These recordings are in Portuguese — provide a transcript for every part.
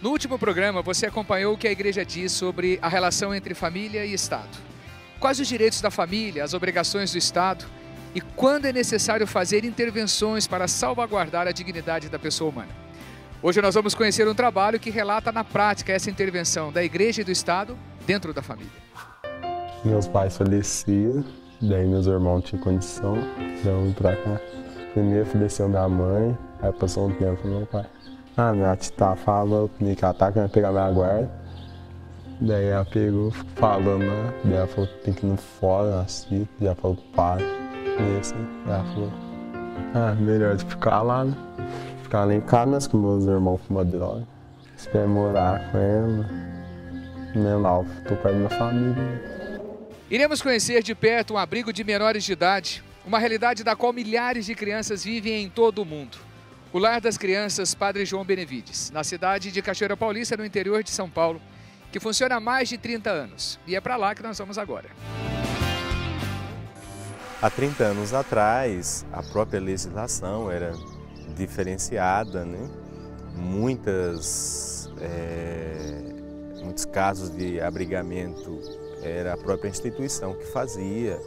No último programa, você acompanhou o que a igreja diz sobre a relação entre família e Estado. Quais os direitos da família, as obrigações do Estado e quando é necessário fazer intervenções para salvaguardar a dignidade da pessoa humana. Hoje nós vamos conhecer um trabalho que relata na prática essa intervenção da igreja e do Estado dentro da família. Meus pais faleciam, daí meus irmãos tinham condição, daí eu vim pra cá. Primeiro faleceu minha mãe, aí passou um tempo meu pai. Minha tia falou comigo que ela tá querendo pegar minha guarda. Daí ela pegou, falando, né? Daí ela falou que tem que ir no fora, assim, já falou pro pai. E assim, ela falou, melhor de ficar lá, né? Ficar lá em casa, mas com meus irmãos fumam droga. Espero morar com ela, né? Lá, eu tô perto da minha família. Iremos conhecer de perto um abrigo de menores de idade, uma realidade da qual milhares de crianças vivem em todo o mundo. O Lar das Crianças Padre João Benevides, na cidade de Cachoeira Paulista, no interior de São Paulo, que funciona há mais de 30 anos. E é para lá que nós vamos agora. Há 30 anos atrás, a própria legislação era diferenciada, né? Muitos casos de abrigamento era a própria instituição que fazia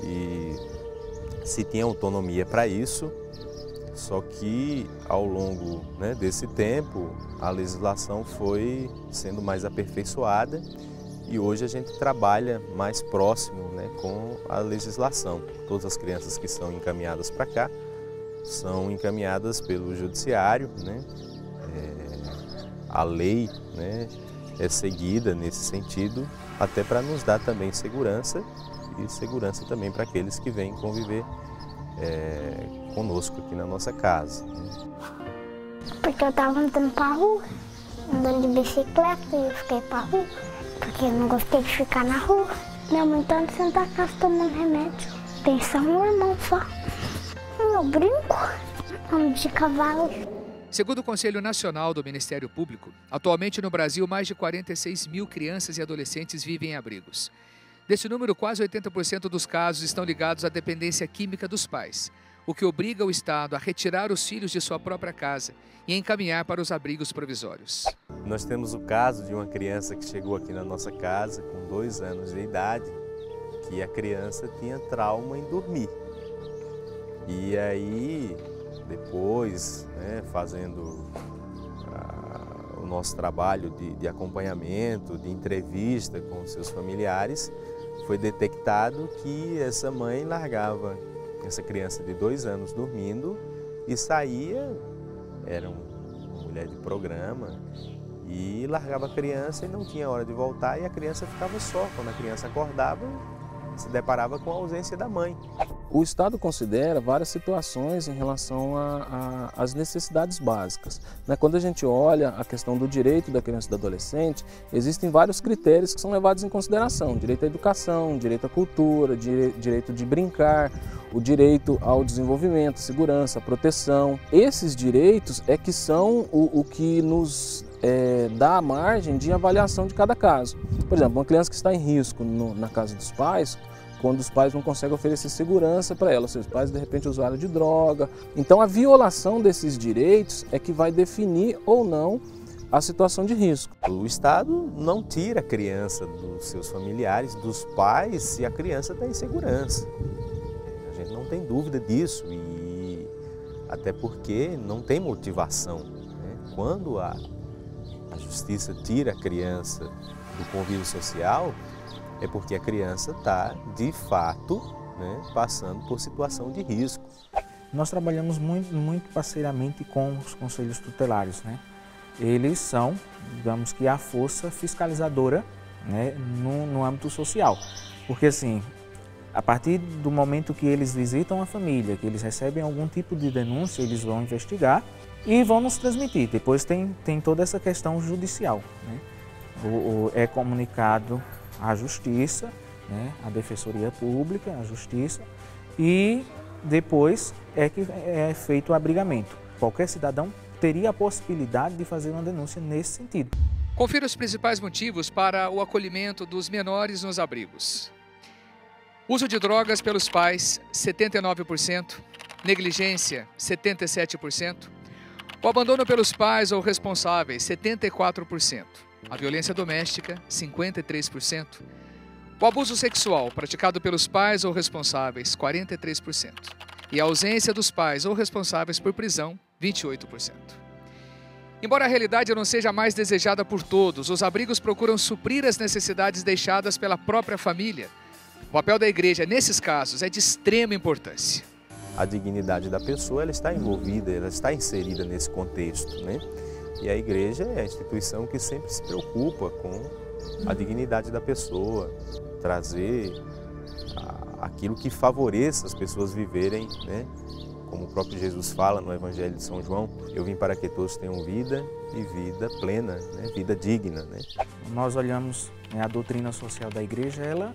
e se tinha autonomia para isso. Só que ao longo, né, desse tempo a legislação foi sendo mais aperfeiçoada e hoje a gente trabalha mais próximo, né, com a legislação. Todas as crianças que são encaminhadas para cá são encaminhadas pelo judiciário, né? A lei, né, é seguida nesse sentido, até para nos dar também segurança e segurança também para aqueles que vêm conviver conosco aqui na nossa casa. Porque eu estava andando para a rua, andando de bicicleta e eu fiquei para a rua, porque eu não gostei de ficar na rua. Minha mãe está no centro da casa tomando remédio. Tem só um irmão só. Eu brinco, ando de cavalo. Segundo o Conselho Nacional do Ministério Público, atualmente no Brasil mais de 46 mil crianças e adolescentes vivem em abrigos. Desse número, quase 80% dos casos estão ligados à dependência química dos pais, o que obriga o Estado a retirar os filhos de sua própria casa e encaminhar para os abrigos provisórios. Nós temos o caso de uma criança que chegou aqui na nossa casa com 2 anos de idade, que a criança tinha trauma em dormir. E aí, depois, né, fazendo o nosso trabalho de acompanhamento, de entrevista com seus familiares, foi detectado que essa mãe largava essa criança de 2 anos dormindo e saía, era uma mulher de programa, e largava a criança e não tinha hora de voltar e a criança ficava só. Quando a criança acordava, se deparava com a ausência da mãe. O Estado considera várias situações em relação às necessidades básicas. Quando a gente olha a questão do direito da criança e do adolescente, existem vários critérios que são levados em consideração. Direito à educação, direito à cultura, direito de brincar, o direito ao desenvolvimento, segurança, proteção. Esses direitos é que são o que nos dá a margem de avaliação de cada caso. Por exemplo, uma criança que está em risco na casa dos pais, quando os pais não conseguem oferecer segurança para ela, seus pais de repente usuário de droga. Então a violação desses direitos é que vai definir ou não a situação de risco. O Estado não tira a criança dos seus familiares, dos pais, se a criança está em segurança. A gente não tem dúvida disso e até porque não tem motivação, né? Quando a justiça tira a criança do convívio social, é porque a criança está, de fato, né, passando por situação de risco. Nós trabalhamos muito parceiramente com os conselhos tutelares, né? Eles são, digamos que, a força fiscalizadora, né, no âmbito social. Porque, assim, a partir do momento que eles visitam a família, que eles recebem algum tipo de denúncia, eles vão investigar e vão nos transmitir. Depois tem toda essa questão judicial, né? É comunicado à Justiça, né, à Defensoria Pública, à Justiça, e depois é que é feito o abrigamento. Qualquer cidadão teria a possibilidade de fazer uma denúncia nesse sentido. Confira os principais motivos para o acolhimento dos menores nos abrigos. Uso de drogas pelos pais, 79%. Negligência, 77%. O abandono pelos pais ou responsáveis, 74%. A violência doméstica, 53%. O abuso sexual praticado pelos pais ou responsáveis, 43%. E a ausência dos pais ou responsáveis por prisão, 28%. Embora a realidade não seja mais desejada por todos, os abrigos procuram suprir as necessidades deixadas pela própria família. O papel da igreja, nesses casos, é de extrema importância. A dignidade da pessoa, ela está envolvida, ela está inserida nesse contexto, né? E a igreja é a instituição que sempre se preocupa com a dignidade da pessoa, trazer aquilo que favoreça as pessoas viverem, né? Como o próprio Jesus fala no Evangelho de São João, eu vim para que todos tenham vida e vida plena, né? Vida digna, né? Nós olhamos, né, a doutrina social da igreja, ela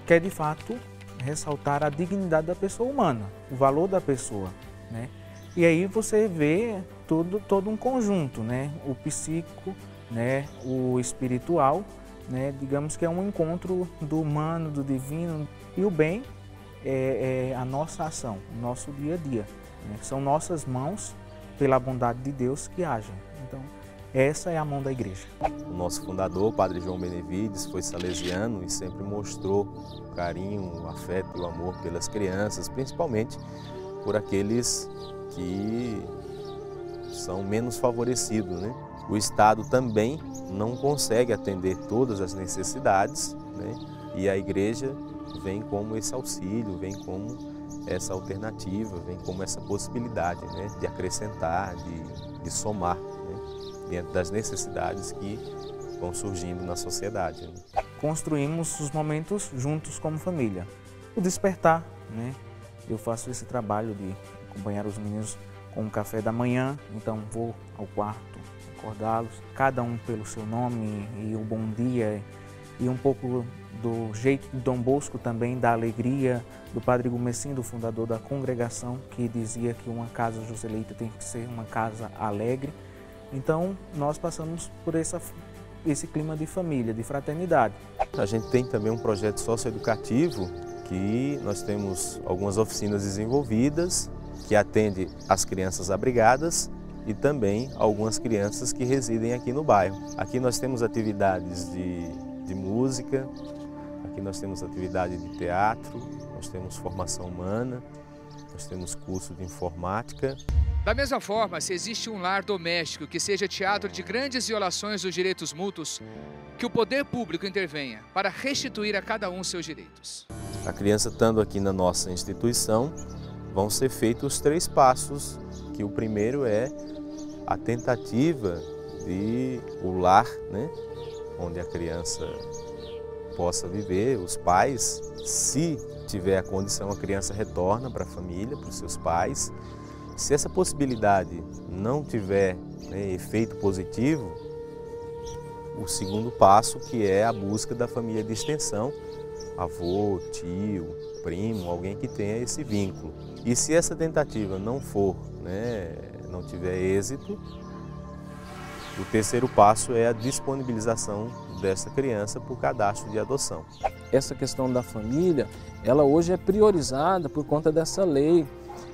quer de fato ressaltar a dignidade da pessoa humana, o valor da pessoa, né? E aí você vê todo um conjunto, né? O psíquico, né? O espiritual, né? Digamos que é um encontro do humano, do divino, e o bem é a nossa ação, o nosso dia a dia, né? São nossas mãos, pela bondade de Deus, que agem. Então, essa é a mão da igreja. O nosso fundador, o Padre João Benevides, foi salesiano e sempre mostrou o carinho, o afeto e o amor pelas crianças, principalmente por aqueles que são menos favorecidos, né? O Estado também não consegue atender todas as necessidades, né? E a igreja vem como esse auxílio, vem como essa alternativa, vem como essa possibilidade, né? De acrescentar, de somar, né? Dentro das necessidades que vão surgindo na sociedade, né? Construímos os momentos juntos como família. O despertar, né? Eu faço esse trabalho de acompanhar os meninos com um café da manhã, então vou ao quarto acordá-los, cada um pelo seu nome e o bom dia, e um pouco do jeito de Dom Bosco também, da alegria do Padre Gomecinho, do fundador da congregação, que dizia que uma casa joselita tem que ser uma casa alegre. Então nós passamos por esse clima de família, de fraternidade. A gente tem também um projeto socioeducativo que nós temos algumas oficinas desenvolvidas que atende as crianças abrigadas e também algumas crianças que residem aqui no bairro. Aqui nós temos atividades de música, aqui nós temos atividade de teatro, nós temos formação humana, nós temos curso de informática. Da mesma forma, se existe um lar doméstico que seja teatro de grandes violações dos direitos mútuos, que o poder público intervenha para restituir a cada um seus direitos. A criança estando aqui na nossa instituição, vão ser feitos os 3 passos, que o primeiro é a tentativa de o lar, né, onde a criança possa viver, os pais, se tiver a condição, a criança retorna para a família, para os seus pais. Se essa possibilidade não tiver, né, efeito positivo, o segundo passo, que é a busca da família de extensão, avô, tio, primo, alguém que tenha esse vínculo. E se essa tentativa não for, né, não tiver êxito, o terceiro passo é a disponibilização dessa criança por cadastro de adoção. Essa questão da família, ela hoje é priorizada por conta dessa lei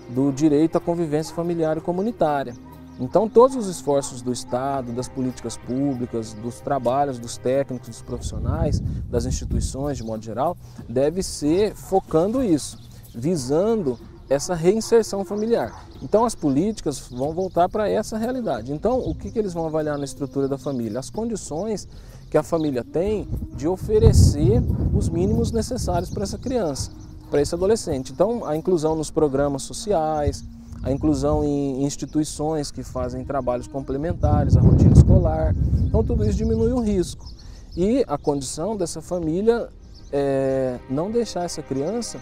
do direito à convivência familiar e comunitária. Então, todos os esforços do Estado, das políticas públicas, dos trabalhos dos técnicos, dos profissionais, das instituições de modo geral, deve ser focando isso, visando essa reinserção familiar. Então, as políticas vão voltar para essa realidade. Então, o que eles vão avaliar na estrutura da família? As condições que a família tem de oferecer os mínimos necessários para essa criança, para esse adolescente. Então, a inclusão nos programas sociais, a inclusão em instituições que fazem trabalhos complementares à rotina escolar. Então, tudo isso diminui o risco. E a condição dessa família é não deixar essa criança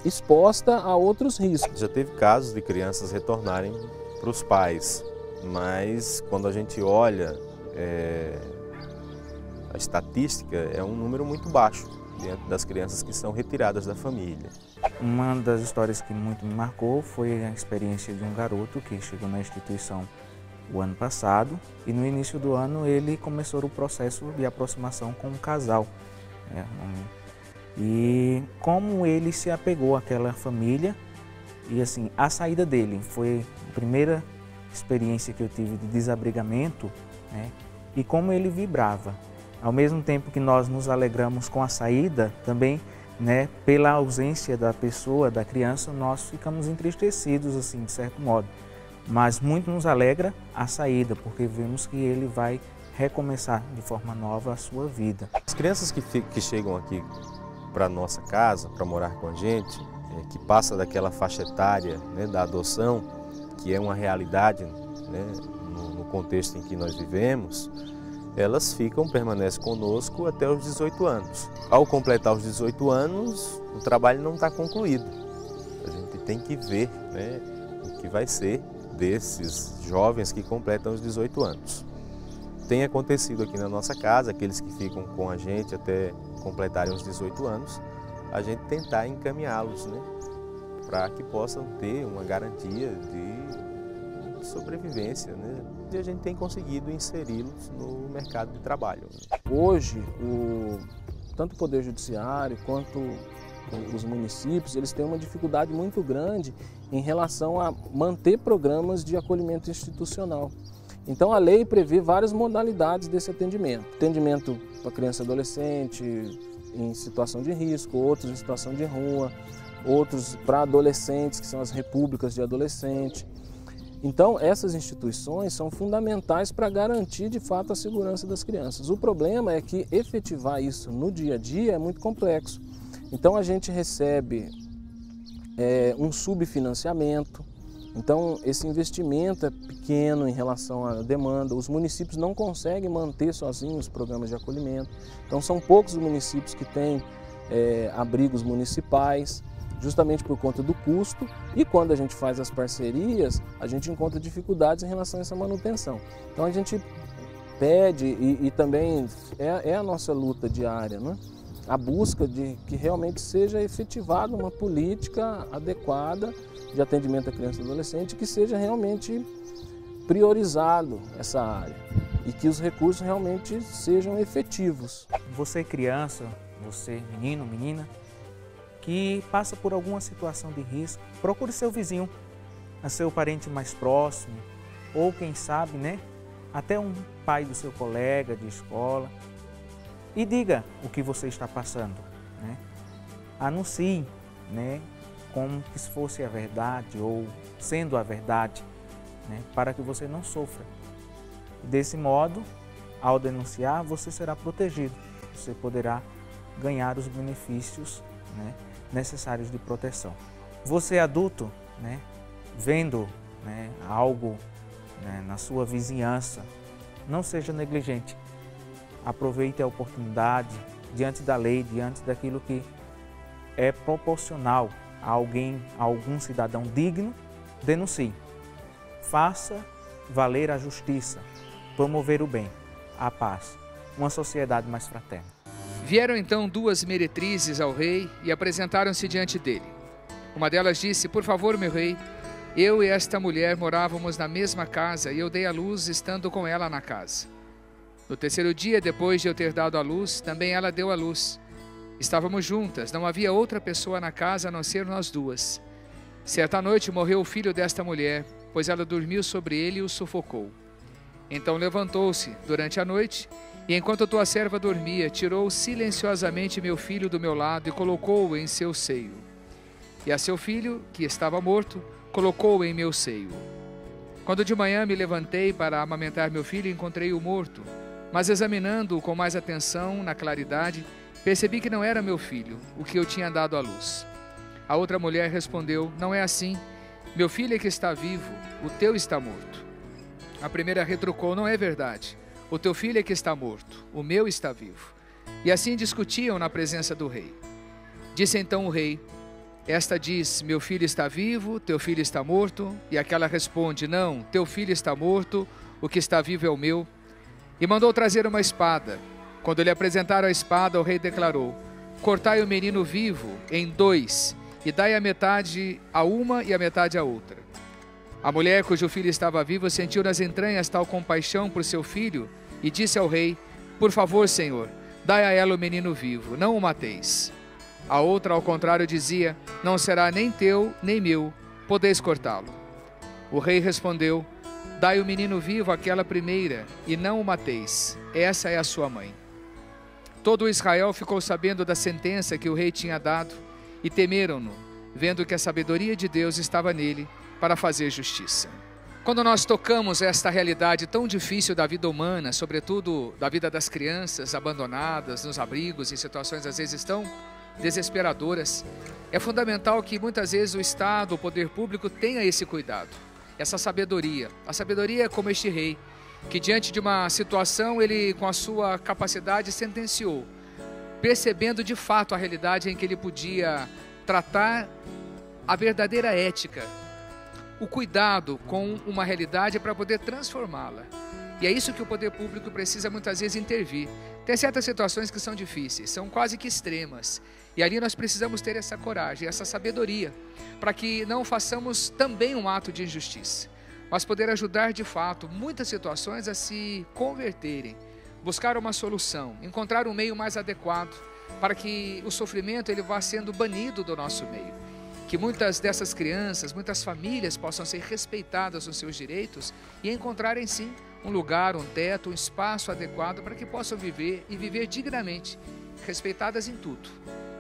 exposta a outros riscos. Já teve casos de crianças retornarem para os pais, mas quando a gente olha a estatística, é um número muito baixo dentro das crianças que são retiradas da família. Uma das histórias que muito me marcou foi a experiência de um garoto que chegou na instituição o ano passado e no início do ano ele começou o processo de aproximação com um casal. E como ele se apegou àquela família e assim, a saída dele foi a primeira experiência que eu tive de desabrigamento, né, e como ele vibrava. Ao mesmo tempo que nós nos alegramos com a saída, também, né, pela ausência da pessoa, da criança, nós ficamos entristecidos, assim, de certo modo. Mas muito nos alegra a saída, porque vemos que ele vai recomeçar de forma nova a sua vida. As crianças que chegam aqui para a nossa casa, para morar com a gente, que passa daquela faixa etária, né, da adoção, que é uma realidade, né, no contexto em que nós vivemos, elas permanecem conosco até os 18 anos. Ao completar os 18 anos, o trabalho não está concluído. A gente tem que ver, né, o que vai ser desses jovens que completam os 18 anos. Tem acontecido aqui na nossa casa, aqueles que ficam com a gente até completarem os 18 anos, a gente tentar encaminhá-los, né, para que possam ter uma garantia de sobrevivência, né? E a gente tem conseguido inseri-los no mercado de trabalho. Hoje, tanto o Poder Judiciário quanto os municípios, eles têm uma dificuldade muito grande em relação a manter programas de acolhimento institucional. Então a lei prevê várias modalidades desse atendimento. Atendimento para criança e adolescente em situação de risco, outros em situação de rua, outros para adolescentes, que são as repúblicas de adolescente. Então, essas instituições são fundamentais para garantir, de fato, a segurança das crianças. O problema é que efetivar isso no dia a dia é muito complexo. Então, a gente recebe um subfinanciamento. Então, esse investimento é pequeno em relação à demanda. Os municípios não conseguem manter sozinhos os programas de acolhimento. Então, são poucos os municípios que têm abrigos municipais, justamente por conta do custo, e quando a gente faz as parcerias, a gente encontra dificuldades em relação a essa manutenção. Então a gente pede, e também é a nossa luta diária, né? A busca de que realmente seja efetivada uma política adequada de atendimento à criança e adolescente, que seja realmente priorizado essa área e que os recursos realmente sejam efetivos. Você criança, você menino, menina, que passa por alguma situação de risco, procure seu vizinho, seu parente mais próximo, ou quem sabe, né, até um pai do seu colega de escola, e diga o que você está passando, né? Anuncie, né, como se fosse a verdade ou sendo a verdade, né, para que você não sofra. Desse modo, ao denunciar, você será protegido, você poderá ganhar os benefícios, né, necessários de proteção. Você adulto, né, vendo, né, algo, né, na sua vizinhança, não seja negligente. Aproveite a oportunidade diante da lei, diante daquilo que é proporcional a alguém, a algum cidadão digno, denuncie. Faça valer a justiça, promover o bem, a paz, uma sociedade mais fraterna. Vieram então duas meretrizes ao rei e apresentaram-se diante dele. Uma delas disse: "Por favor, meu rei, eu e esta mulher morávamos na mesma casa e eu dei à luz estando com ela na casa. No terceiro dia, depois de eu ter dado à luz, também ela deu à luz. Estávamos juntas, não havia outra pessoa na casa a não ser nós duas. Certa noite morreu o filho desta mulher, pois ela dormiu sobre ele e o sufocou. Então levantou-se durante a noite e, enquanto tua serva dormia, tirou silenciosamente meu filho do meu lado e colocou-o em seu seio. E a seu filho, que estava morto, colocou-o em meu seio. Quando de manhã me levantei para amamentar meu filho, encontrei-o morto, mas examinando-o com mais atenção, na claridade, percebi que não era meu filho, o que eu tinha dado à luz. A outra mulher respondeu: "Não é assim. Meu filho é que está vivo, o teu está morto." A primeira retrucou: "Não é verdade. O teu filho é que está morto, o meu está vivo." E assim discutiam na presença do rei. Disse então o rei: "Esta diz: meu filho está vivo, teu filho está morto." E aquela responde: "Não, teu filho está morto, o que está vivo é o meu." E mandou trazer uma espada. Quando lhe apresentaram a espada, o rei declarou: "Cortai o menino vivo em dois, e dai a metade a uma e a metade a outra." A mulher cujo filho estava vivo sentiu nas entranhas tal compaixão por seu filho e disse ao rei: "Por favor, senhor, dai a ela o menino vivo, não o mateis." A outra, ao contrário, dizia: "Não será nem teu nem meu, podeis cortá-lo." O rei respondeu: Dai o menino vivo àquela primeira, e não o mateis. Essa é a sua mãe. Todo Israel ficou sabendo da sentença que o rei tinha dado, e temeram-no, vendo que a sabedoria de Deus estava nele para fazer justiça. Quando nós tocamos esta realidade tão difícil da vida humana, sobretudo da vida das crianças abandonadas nos abrigos, em situações às vezes tão desesperadoras, é fundamental que muitas vezes o Estado, o poder público tenha esse cuidado, essa sabedoria. A sabedoria é como este rei, que diante de uma situação, ele com a sua capacidade sentenciou, percebendo de fato a realidade em que ele podia tratar a verdadeira ética, o cuidado com uma realidade para poder transformá-la. E é isso que o poder público precisa muitas vezes intervir. Tem certas situações que são difíceis, são quase que extremas. E ali nós precisamos ter essa coragem, essa sabedoria, para que não façamos também um ato de injustiça, mas poder ajudar de fato muitas situações a se converterem, buscar uma solução, encontrar um meio mais adequado para que o sofrimento ele vá sendo banido do nosso meio. Que muitas dessas crianças, muitas famílias possam ser respeitadas nos seus direitos e encontrarem sim um lugar, um teto, um espaço adequado para que possam viver e viver dignamente, respeitadas em tudo.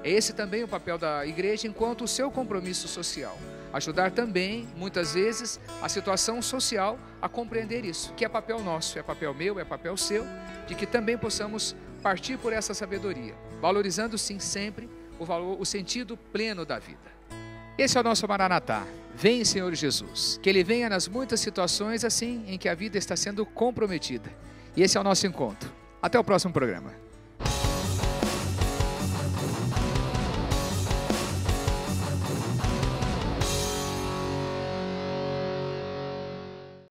É esse também o papel da igreja enquanto o seu compromisso social. Ajudar também, muitas vezes, a situação social a compreender isso, que é papel nosso, é papel meu, é papel seu, de que também possamos partir por essa sabedoria, valorizando sim sempre o sentido pleno da vida. Esse é o nosso Maranatá. Vem, Senhor Jesus. Que Ele venha nas muitas situações assim em que a vida está sendo comprometida. E esse é o nosso encontro. Até o próximo programa.